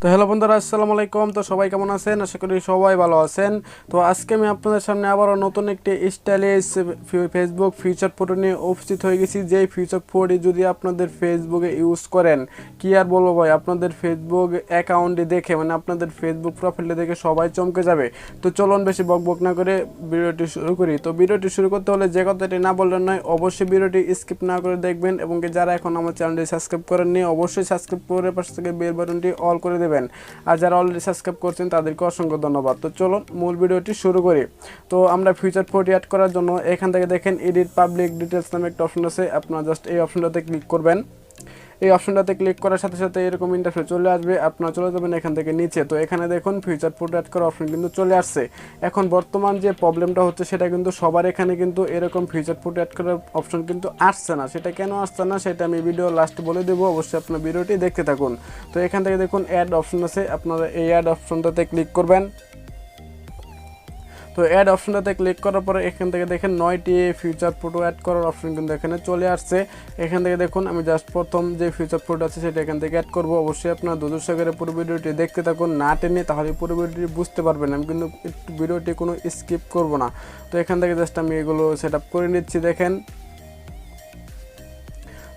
তো হ্যালো বন্ধুরা, আসসালামু আলাইকুম। তো সবাই কেমন আছেন? আশা করি সবাই ভালো আছেন। তো আজকে আমি আপনাদের সামনে আবারও নতুন একটি স্টাইলিশ ফেসবুক ফিচার ফটো নিয়ে উপস্থিত হয়ে গেছি। যেই ফিচার ফটোটি যদি আপনাদের ফেসবুকে ইউজ করেন, কি আর বলবো ভাই, আপনাদের ফেসবুক অ্যাকাউন্টে দেখে আপনাদের ফেসবুক প্রোফাইলটা দেখে সবাই চমকে যাবে। তো চলুন বেশি বকবক না করে ভিডিওটি শুরু করি। তো ভিডিওটি শুরু করতে হলে যে কথাটি না বললেন নয়, অবশ্যই ভিডিওটি স্কিপ না করে দেখবেন এবং যারা এখন আমার চ্যানেলটি সাবস্ক্রাইব করেননি অবশ্যই সাবস্ক্রাইব করে পাশে থেকে বেল বাটনটি অল করে দেবেন। আর যারা অলরেডি সাবস্ক্রাইব করছেন তাদেরকে অসংখ্য ধন্যবাদ। তো চলুন মূল ভিডিওটি শুরু করি। তো আমরা ফিচার ফটো অ্যাড করার জন্য এখান থেকে দেখেন এডিট পাবলিক ডিটেলস নামে একটা অপশন আছে। আপনারা জাস্ট এই অপশনটাতে ক্লিক করবেন। এই অপশনটাতে ক্লিক করার সাথে সাথে এরকম ইন্টারফেস চলে আসবে। আপনারা চলে যাবেন এখান থেকে নিচে। তো এখানে দেখুন ফিচার ফটো অ্যাড করার অপশন কিন্তু চলে আসছে। এখন বর্তমান যে প্রবলেমটা হচ্ছে সেটা কিন্তু সবার এখানে কিন্তু এরকম ফিচার ফটো অ্যাড করার অপশন কিন্তু আসছে না। সেটা কেন আসছে না সেটা আমি ভিডিও লাস্টে বলে দেবো, অবশ্যই আপনার ভিডিওটি দেখতে থাকুন। তো এখান থেকে দেখুন অ্যাড অপশন আছে, আপনারা এই অ্যাড অপশনটাতে ক্লিক করবেন। তো অ্যাড অপশনটাতে ক্লিক করার পরে এখান থেকে দেখেন 9টি ফিচার ফটো অ্যাড করার অপশন কিন্তু এখানে চলে আসছে। এখান থেকে দেখুন আমি জাস্ট প্রথম যে ফিচার ফটো আছে সেটা এখান থেকে অ্যাড করব। অবশ্যই আপনারা ধৈর্য সহকারে পুরো ভিডিওটি দেখতে থাকুন, না টেনে, তাহলে পুরো ভিডিওটি বুঝতে পারবেন। আমি কিন্তু ভিডিওটি কোনো স্কিপ করব না। তো এখান থেকে জাস্ট আমি এগুলো সেট আপ করে নিচ্ছি। দেখেন,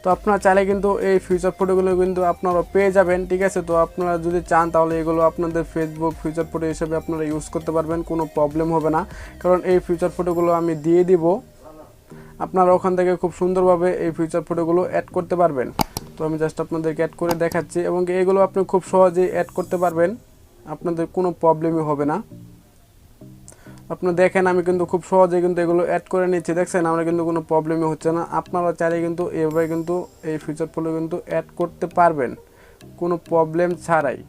তো আপনারা চাইলে কিন্তু এই ফিচার ফটোগুলো কিন্তু আপনারা পেয়ে যাবেন, ঠিক আছে। তো আপনারা যদি চান তাহলে এগুলো আপনাদের ফেসবুক ফিচার ফটো হিসেবে আপনারা ইউজ করতে পারবেন, কোনো প্রবলেম হবে না। কারণ এই ফিচার ফটোগুলো আমি দিয়ে দিব, আপনারা ওখান থেকে খুব সুন্দরভাবে এই ফিচার ফটোগুলো অ্যাড করতে পারবেন। তো আমি জাস্ট আপনাদেরকে অ্যাড করে দেখাচ্ছি এবং এগুলো আপনি খুব সহজেই অ্যাড করতে পারবেন, আপনাদের কোনো প্রবলেমই হবে না। আপনারা দেখেন আমি কিন্তু খুব সহজে কিন্তু এগুলো অ্যাড করে নিচ্ছি, দেখছেন আমরা কিন্তু কোনো প্রবলেমই হচ্ছে না। আপনারা চাইলে কিন্তু এভাবে কিন্তু এই ফিচার ফটো কিন্তু অ্যাড করতে পারবেন কোনো প্রবলেম ছাড়াই।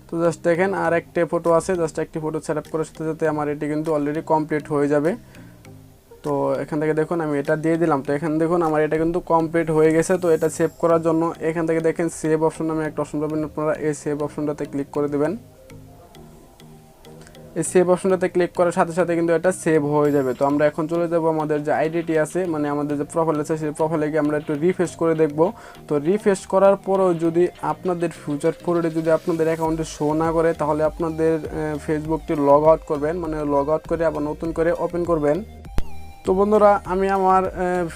তো জাস্ট দেখেন আর একটা ফটো আছে, জাস্ট একটি ফটো সেট আপ করার সাথে সাথে আমার এটি কিন্তু অলরেডি কমপ্লিট হয়ে যাবে। তো এখান থেকে দেখুন আমি এটা দিয়ে দিলাম। তো এখানে দেখুন আমার এটা কিন্তু কমপ্লিট হয়ে গেছে। তো এটা সেভ করার জন্য এখান থেকে দেখেন সেভ অপশন নামে একটা অপশন পাবেন, আপনারা এই সেভ অপশনটাতে ক্লিক করে দেবেন। এই সেভ অপশনটাতে ক্লিক করার সাথে সাথে কিন্তু এটা সেভ হয়ে যাবে। তো আমরা এখন চলে যাব আমাদের যে আইডিটি আছে, আমাদের যে প্রোফাইল আছে সেই প্রোফাইলে গিয়ে আমরা একটু রিফ্রেশ করে দেখব। তো রিফ্রেশ করার পরেও যদি আপনাদের ফিচার ফটোটি যদি আপনাদের অ্যাকাউন্টে শো না করে তাহলে আপনাদের ফেসবুকটি লগ আউট করবেন, লগ আউট করে আবার নতুন করে ওপেন করবেন। তো বন্ধুরা আমি আমার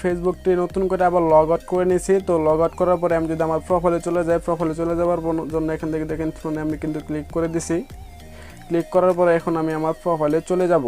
ফেসবুকটি নতুন করে আবার লগ আউট করে নিয়েছি। তো লগ আউট করার পরে আমি যদি আমার প্রোফাইলে চলে যাই, প্রোফাইলে চলে যাওয়ার জন্য এখান থেকে দেখেন ফোনে আমি কিন্তু ক্লিক করে দিছি। ক্লিক করার পরে এখন আমি আমার প্রোফাইলে চলে যাব।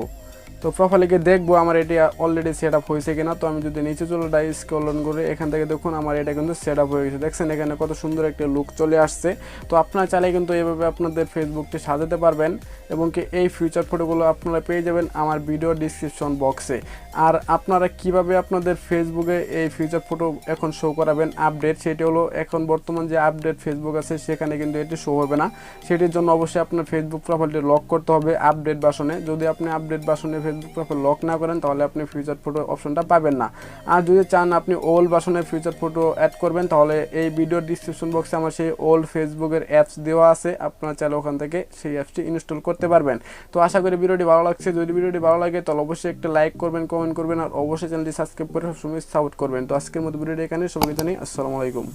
তো প্রোফাইলে গিয়ে দেখবো আমার এটি অলরেডি সেট আপ হয়েছে কিনা। তো আমি যদি নিচে চলে যাই স্ক্রল অন করে এখান থেকে দেখুন আমার এটা কিন্তু সেট আপ হয়ে গেছে, দেখছেন এখানে কত সুন্দর একটা লুক চলে আসছে। তো আপনারা চাইলে কিন্তু এইভাবে আপনাদের ফেসবুকটি সাজাতে পারবেন এবং কি এই ফিচার ফটোগুলো আপনারা পেয়ে যাবেন আমার ভিডিও ডিসক্রিপশন বক্সে। আর আপনারা কিভাবে আপনাদের ফেসবুকে এই ফিচার ফটো এখন শো করাবেন আপডেট, সেটি হলো এখন বর্তমান যে আপডেট ফেসবুক আছে সেখানে কিন্তু এটি শো হবে না। সেটির জন্য অবশ্যই আপনার ফেসবুক প্রোফাইলটি লক করতে হবে আপডেট ভার্সনে। যদি আপনি আপডেট ভার্সনে ফেসবুক প্রোফাইল লক না করেন তাহলে আপনি ফিচার ফটো অপশনটা পাবেন না। আর যদি চান আপনি ওল্ড ভার্সনের ফিচার ফটো অ্যাড করবেন তাহলে এই ভিডিও ডিসক্রিপশন বক্সে আমার সেই ওল্ড ফেসবুকের অ্যাপস দেওয়া আছে, আপনারা চাইলে ওখান থেকে সেই অ্যাপসটি ইনস্টল করতে পারবেন। তো আশা করি ভিডিওটি ভালো লাগছে। যদি ভিডিওটি ভালো লাগে তাহলে অবশ্যই একটা লাইক করবেন, কমেন্ট করবেন আর অবশ্যই চ্যানেলটি সাবস্ক্রাইব করে সবসময় সাপোর্ট করবেন। তো আজকের মতো ভিডিওটি এখানে সবাইকে জানাই আসসালামু আলাইকুম।